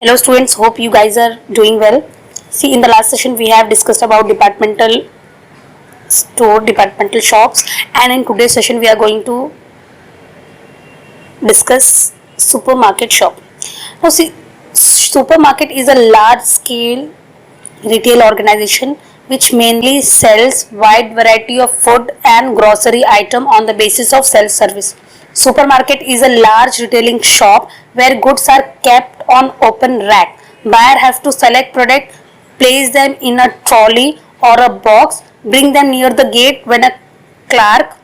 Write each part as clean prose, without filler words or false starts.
Hello students, hope you guys are doing well. See, in the last session we have discussed about departmental store, departmental shops, and in today's session we are going to discuss supermarket shop. Now see, supermarket is a large scale retail organization which mainly sells wide variety of food and grocery item on the basis of self service. Supermarket is a large retailing shop where goods are kept on open rack. Buyer have to select product, place them in a trolley or a box, bring them near the gate clerk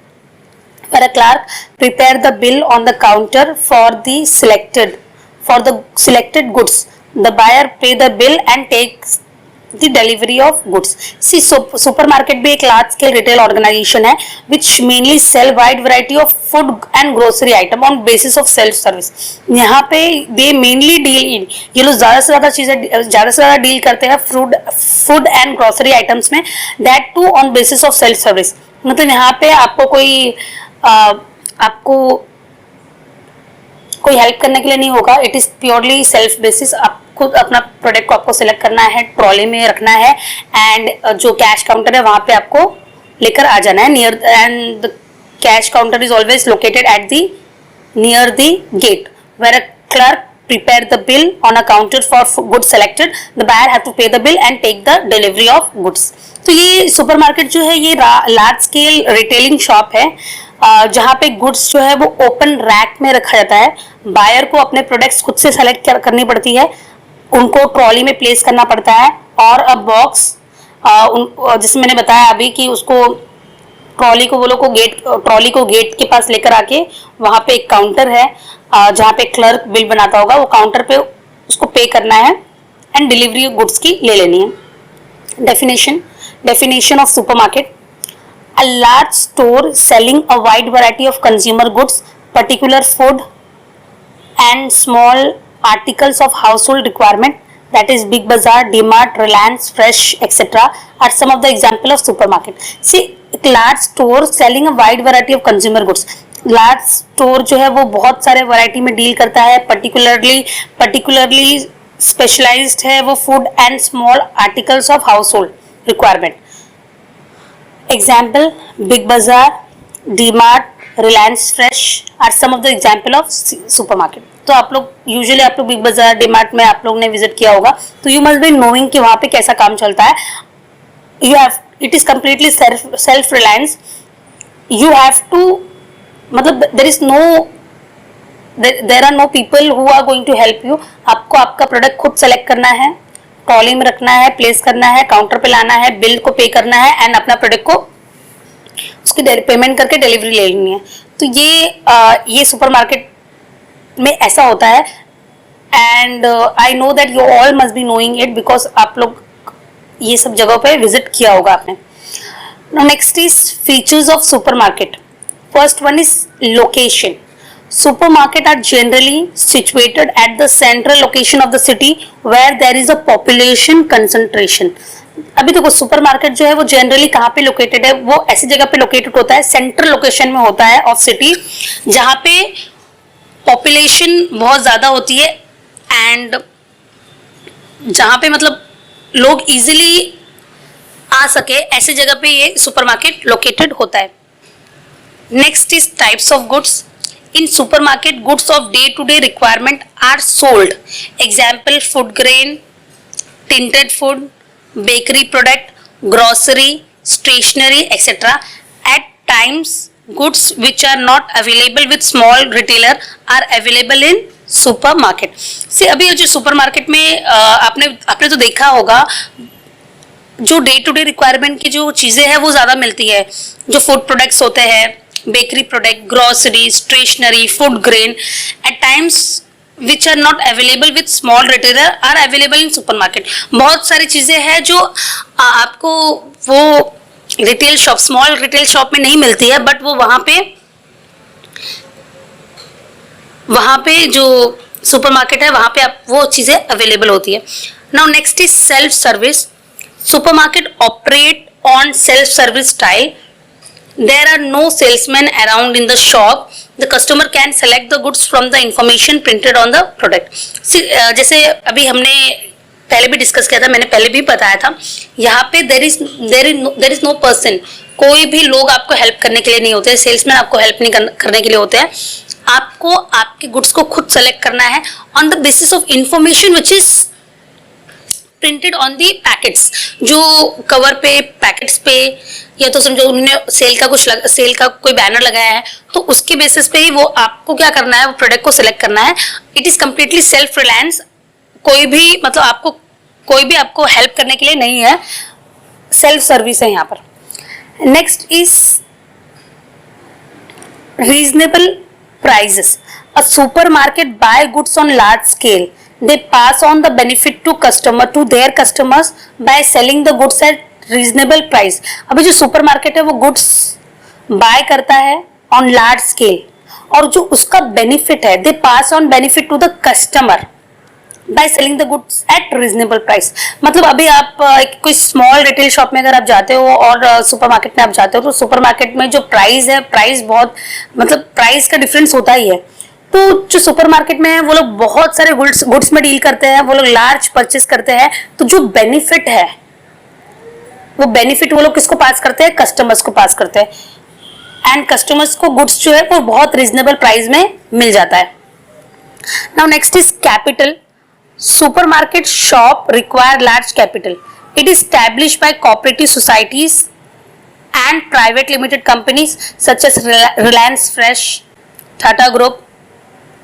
where a clerk prepare the bill on the counter for the selected goods. The buyer pay the bill and takes the delivery of goods. See, supermarket भी एक large scale retail organization है which mainly sell wide variety of food and grocery item on basis of self service. यहाँ पे they mainly deal in, ये लोग ज़्यादा से ज़्यादा डील करते हैं food and grocery items में, that too on basis of self service. मतलब यहाँ पे आपको कोई हेल्प करने के लिए नहीं होगा. It is purely self basis. आपको अपना प्रोडक्ट को आपको सिलेक्ट करना है, ट्रॉली में रखना है एंड जो कैश काउंटर है वहां पे आपको लेकर आ जाना है near, and the cash counter is always located at the near the gate where a clerk prepare the bill on a counter for goods selected. The buyer have to pay the bill and take the delivery of goods. तो ये supermarket जो है ये large scale retailing shop है जहाँ पे goods जो है वो ओपन रैक में रखा जाता है. बायर को अपने प्रोडक्ट्स खुद से सेलेक्ट करनी पड़ती है, उनको ट्रॉली में प्लेस करना पड़ता है और अ बॉक्स जिसमें मैंने बताया अभी कि उसको ट्रॉली को गेट के पास लेकर आके वहां पे एक काउंटर है जहाँ पे क्लर्क बिल बनाता होगा, वो काउंटर पे उसको पे करना है एंड डिलीवरी गुड्स की ले लेनी है. Definition of supermarket: a large store selling a wide variety of consumer goods, particular food and small articles of household requirement, that is Big Bazaar, DMart, Reliance Fresh, etc. are some of the example of supermarket. See, large store selling a wide variety of consumer goods. Large store जो है वो बहुत सारे variety में deal करता है, particularly specialized है वो food and small articles of household requirement. Example Big Bazaar, DMart, Reliance fresh are some of the example of supermarket. तो आप लोग बिग बाजार, डीमार्ट में आप लोग ने विजिट किया होगा, तो यू मस्ट बी नोइंग कि वहां पे कैसा काम चलता है. It is completely self reliance. You have to, मतलब there are no people who are going to help you. आपको आपका प्रोडक्ट खुद सेलेक्ट करना है, ट्रॉली में रखना है, प्लेस करना है, काउंटर पे लाना है, बिल को पे करना है एंड अपना प्रोडक्ट को उसकी पेमेंट करके डिलीवरी ले लेनी है. तो ये सुपरमार्केट में ऐसा होता है and I know that you all must be knowing it because आप लोग ये सब जगहों पे विजिट किया होगा आपने. Next is features of supermarket. First one is location. Supermarket are generally situated at the central location of the city where there is a population concentration. अभी देखो सुपरमार्केट जो है वो जनरली कहाँ पे लोकेटेड है, वो ऐसी जगह पे लोकेटेड होता है, सेंट्रल लोकेशन में होता है ऑफ सिटी, जहाँ पे पॉपुलेशन बहुत ज्यादा होती है एंड जहाँ पे मतलब लोग इजीली आ सके, ऐसी जगह पे ये सुपरमार्केट लोकेटेड होता है. Next is types of goods. In supermarket, goods of day-to-day requirement are sold. Example: food grain, tinted food, bakery product, grocery, stationery, etc. At times, goods which are not available with small retailer are available in supermarket. See, अभी जो supermarket में आपने तो देखा होगा, जो day to day requirement की जो चीजें हैं वो ज्यादा मिलती है. जो फूड प्रोडक्ट्स होते हैं, bakery product, grocery, stationery, food grain, at times which are not available with small retailer are available in supermarket. बहुत सारी चीजें हैं जो आपको वो स्मॉल रिटेल शॉप में नहीं मिलती है, बट वो वहां पे जो सुपरमार्केट है वहां पे आप वो चीजें अवेलेबल होती है. Now next is self service. Supermarket operate on self-service style. there are no salesmen around in the shop, the customer can select the goods from the information printed on the product. See, जैसे अभी हमने पहले भी discuss किया था, मैंने पहले भी बताया था, यहाँ पे there is no person, कोई भी लोग आपको हेल्प करने के लिए नहीं होते, सेल्समैन आपको हेल्प नहीं करने के लिए होते हैं। आपको आपके गुड्स को खुद सेलेक्ट करना है on the basis of information which is printed on the packets. जो कवर पे, पैकेट्स पे, या तो समझो उन्होंने सेल का कोई बैनर लगाया है, तो उसके बेसिस पे ही वो आपको क्या करना है, वो प्रोडक्ट को सिलेक्ट करना है। It is completely self Reliance, कोई भी मतलब कोई भी आपको हेल्प करने के लिए नहीं है, सेल्फ सर्विस है यहाँ पर। Next is reasonable prices. A supermarket buy goods on large scale. They pass on the benefit to their customers by selling the goods at reasonable price. अभी जो सुपरमार्केट है वो गुड्स बाय करता है on large scale, और जो उसका benefit है, they pass on benefit to the customer by selling the goods at reasonable price. मतलब अभी आप कोई स्मॉल रिटेल शॉप में अगर आप जाते हो और सुपरमार्केट में आप जाते हो, तो सुपरमार्केट में जो प्राइस है, प्राइस बहुत मतलब प्राइस का डिफरेंस होता ही है। तो जो सुपरमार्केट में है वो लोग बहुत सारे गुड्स में डील करते हैं, वो लोग लार्ज परचेस करते हैं, तो जो बेनिफिट है वो बेनिफिट वो लोग किसको पास करते हैं, कस्टमर्स को पास करते हैं, एंड कस्टमर्स को गुड्स जो है वो बहुत रीजनेबल प्राइस में मिल जाता है। Now next is capital. Supermarket shop require large capital. It is established by cooperative societies and private limited companies such as Reliance Fresh, Tata Group,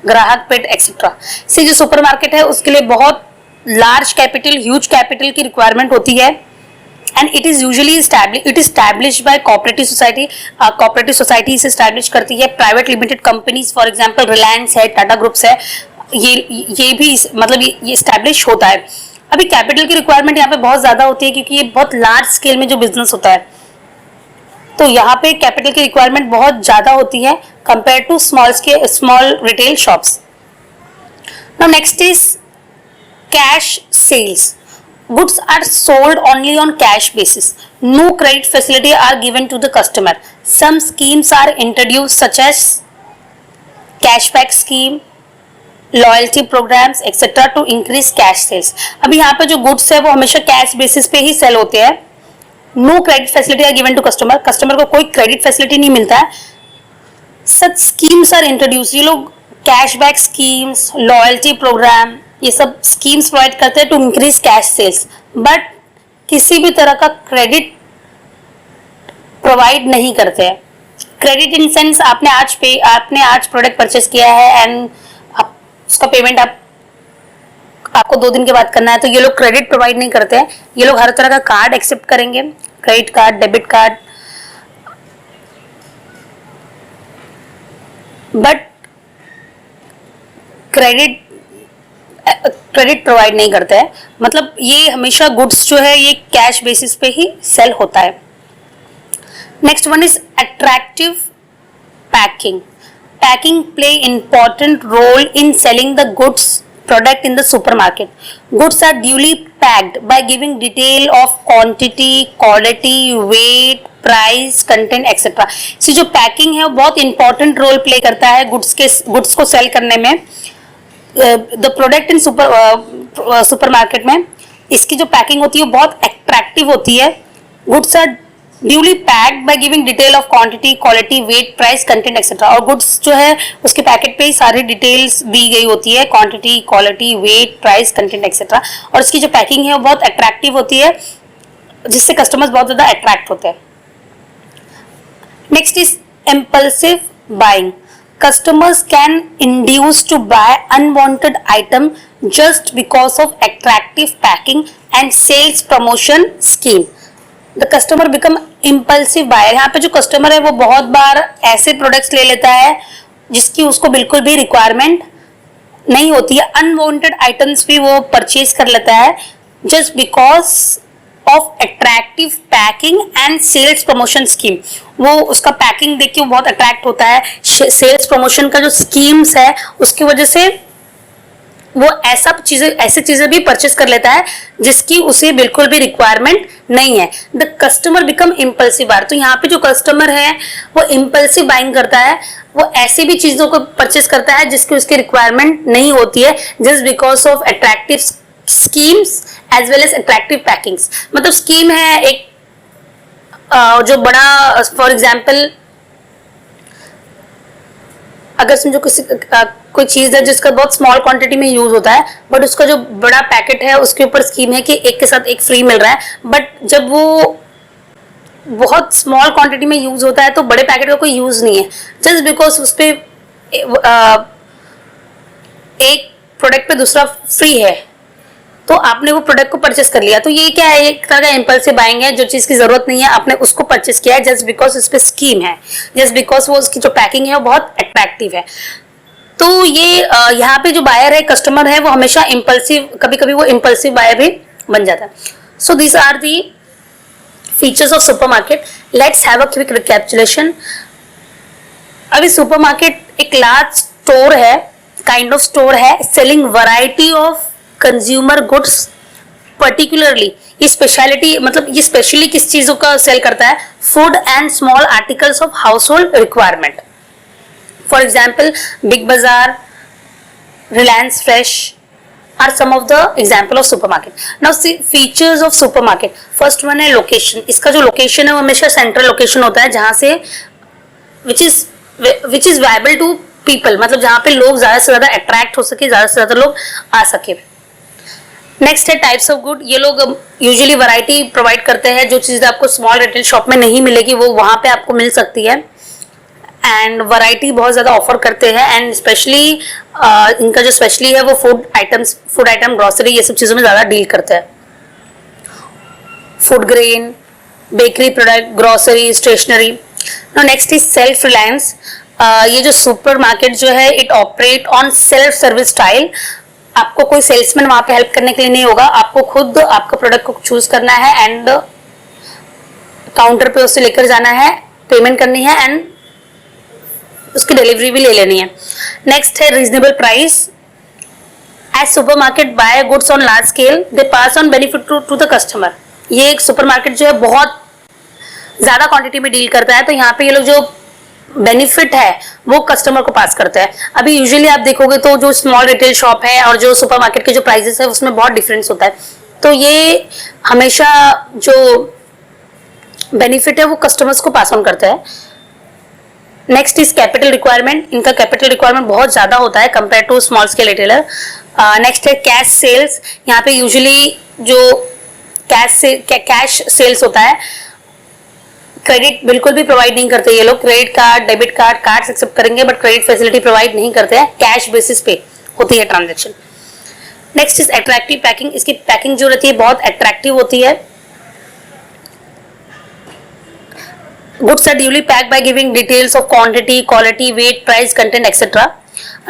ग्राहक पेट एक्सेट्रा। से जो सुपरमार्केट है उसके लिए बहुत लार्ज कैपिटल, ह्यूज कैपिटल की requirement होती है, and it is usually established by cooperative society. cooperative society से establish करती है private limited companies, for example Reliance है, टाटा ग्रुप्स है, ये भी मतलब ये स्टैब्लिश होता है। अभी कैपिटल की रिक्वायरमेंट यहाँ पे बहुत ज्यादा होती है क्योंकि ये बहुत लार्ज स्केल में जो बिजनेस होता है, तो यहाँ पे कैपिटल की रिक्वायरमेंट बहुत ज्यादा होती है compare to small retail shops. Now next is cash sales. Goods are sold only on cash basis. No credit facility are given to the customer. Some schemes are introduced such as cashback scheme, loyalty programmes etcetera to increase cash sales. अभी यहाँ पे जो goods है वो हमेशा cash basis पे ही sale होते हैं। No credit facility are given to customer, customer को कोई क्रेडिट फैसिलिटी नहीं मिलता है। सच स्कीम्स आर इंट्रोड्यूस, ये लोग कैशबैक स्कीम्स, लॉयल्टी प्रोग्राम, ये सब स्कीम्स प्रोवाइड करते हैं to increase cash sales, but किसी भी तरह का क्रेडिट प्रोवाइड नहीं करते हैं। क्रेडिट इन सेंस आपने आज प्रोडक्ट परचेस किया है एंड उसका पेमेंट आपको 2 दिन के बाद करना है, तो ये लोग क्रेडिट प्रोवाइड नहीं करते हैं। ये लोग हर तरह का कार्ड एक्सेप्ट करेंगे, credit card, debit card, but credit provide नहीं करते हैं। मतलब ये हमेशा गुड्स जो है ये कैश बेसिस पे ही सेल होता है। Next one is attractive packing. Packing play important role in selling the goods product in the supermarket. Goods are duly packed by giving detail of quantity, quality, weight, price, content, etc. So जो packing है वो बहुत important role play करता है goods को cell करने में। The product in supermarket में इसकी जो पैकिंग होती है वो बहुत अट्रैक्टिव होती है। Goods are duly packed by giving detail of quantity, quality, weight, price, content etcetera. और गुड्स जो है उसके पैकेट पे ही सारी डिटेल्स दी गई होती है, quantity, quality, weight, price, content etcetera. और इसकी जो पैकिंग है वो बहुत अट्रैक्टिव होती है, जिससे कस्टमर्स बहुत ज्यादा अट्रैक्ट होते हैं। Next is impulsive buying. Customers can induce to buy unwanted item just because of attractive packing and sales promotion scheme. The customer become impulsive buyer. यहाँ पे जो कस्टमर है वो बहुत बार ऐसे प्रोडक्ट्स ले लेता है जिसकी उसको बिल्कुल भी रिक्वायरमेंट नहीं होती है। अनवांटेड आइटम्स भी वो परचेज कर लेता है just because of attractive packing and sales promotion scheme. वो उसका पैकिंग देख के वो बहुत अट्रैक्ट होता है, सेल्स प्रमोशन का जो स्कीम्स है उसकी वजह से वो ऐसी चीजें भी परचेस कर लेता है जिसकी उसे बिल्कुल भी रिक्वायरमेंट नहीं है। The customer become impulsive buyer. तो यहाँ पे जो कस्टमर है वो इम्पल्सिव बाइंग करता है, वो ऐसी भी चीजों को परचेस करता है जिसकी उसकी रिक्वायरमेंट नहीं होती है, just because of attractive schemes as well as attractive packings. मतलब स्कीम है एक जो बड़ा, फॉर एग्जाम्पल अगर समझो किसी कोई चीज है जिसका बहुत स्मॉल क्वांटिटी में यूज होता है, बट उसका जो बड़ा पैकेट है उसके ऊपर स्कीम है कि एक के साथ एक फ्री मिल रहा है, बट जब वो बहुत स्मॉल क्वांटिटी में यूज होता है तो बड़े पैकेट का कोई यूज नहीं है, जस्ट बिकॉज उस पे एक प्रोडक्ट पे दूसरा फ्री है तो आपने वो प्रोडक्ट को परचेस कर लिया। तो ये क्या है, एक तरह का इम्पल्सिव बाइंग है, जो चीज की जरूरत नहीं है आपने उसको परचेस किया है जस्ट बिकॉज उस पे स्कीम है, जस्ट बिकॉज वो उसकी जो पैकिंग है वो बहुत अट्रैक्टिव है। तो ये यहाँ पे जो बायर है, कस्टमर है, वो हमेशा इम्पल्सिव, कभी कभी वो इम्पल्सिव बायर भी बन जाता है। So these are the features of supermarket. Let's have a quick recapitulation. अभी सुपरमार्केट एक लार्ज स्टोर है, काइंड ऑफ स्टोर है, selling variety of consumer goods. Particularly ये स्पेशलिटी, मतलब ये स्पेशली किस चीजों का सेल करता है, food and small articles of household requirement. For example Big Bazaar, Reliance fresh are some of the example of supermarket. Now see features of supermarket. First one है location. इसका जो location है वो हमेशा central location होता है, जहाँ से which is viable to people, मतलब जहाँ पे लोग ज्यादा से ज्यादा attract हो सके, ज्यादा से ज्यादा लोग आ सके। नेक्स्ट है टाइप्स ऑफ गुड। ये लोग यूजुअली वैरायटी प्रोवाइड करते हैं, जो चीज़ आपको स्मॉल रिटेल शॉप में नहीं मिलेगी वो वहाँ पे आपको मिल सकती है, एंड वैरायटी बहुत ज़्यादा ऑफर करते हैं। एंड स्पेशली इनका जो स्पेशली है वो फूड आइटम, ग्रोसरी, ये सब चीज़ों में ज़्यादा डील करते हैं। Food grain, bakery product, grocery, stationery. Next is self reliance. ये जो सुपर मार्केट जो है it operate on self service style. आपको कोई सेल्समैन वहां पे हेल्प करने के लिए नहीं होगा, आपको खुद आपका प्रोडक्ट को चूज करना है एंड काउंटर पे उससे लेकर जाना है, पेमेंट करनी है एंड उसकी डिलीवरी भी ले लेनी है। नेक्स्ट है reasonable price. As supermarket buy goods on large scale, they pass on benefit to the customer. ये एक सुपरमार्केट जो है बहुत ज्यादा क्वांटिटी में डील करता है, तो यहाँ पे ये लोग जो बेनिफिट है वो कस्टमर को पास करते हैं। अभी यूजुअली आप देखोगे तो जो स्मॉल रिटेल शॉप है और जो सुपरमार्केट के जो प्राइसेस है उसमें बहुत डिफरेंस होता है, तो ये हमेशा जो बेनिफिट है वो कस्टमर्स को पास ऑन करता है। Next is capital requirement. इनका कैपिटल रिक्वायरमेंट बहुत ज्यादा होता है compare to small scale retailer. Next है कैश सेल्स। यहाँ पे यूजुअली जो कैश सेल्स होता है, क्रेडिट बिल्कुल भी प्रोवाइड नहीं करते ये लोग। Credit card, debit card accept करेंगे बट क्रेडिट फैसिलिटी प्रोवाइड नहीं करते हैं, कैश बेसिस पे होती है transaction. Next is attractive packing. इसकी पैकिंग जो रहती है बहुत अट्रैक्टिव होती है। Goods are duly packed by giving details of quantity, quality, weight, price, content etcetera.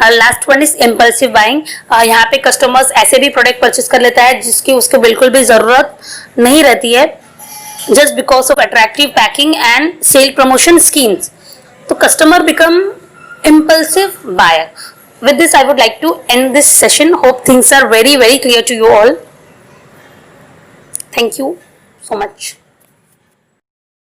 Last one is impulsive buying. यहाँ पे कस्टमर्स ऐसे भी प्रोडक्ट परचेज कर लेता है जिसकी उसको बिल्कुल भी जरूरत नहीं रहती है, just because of attractive packing and sale promotion schemes. So customer become impulsive buyer. With this I would like to end this session. Hope things are very clear to you all. Thank you so much.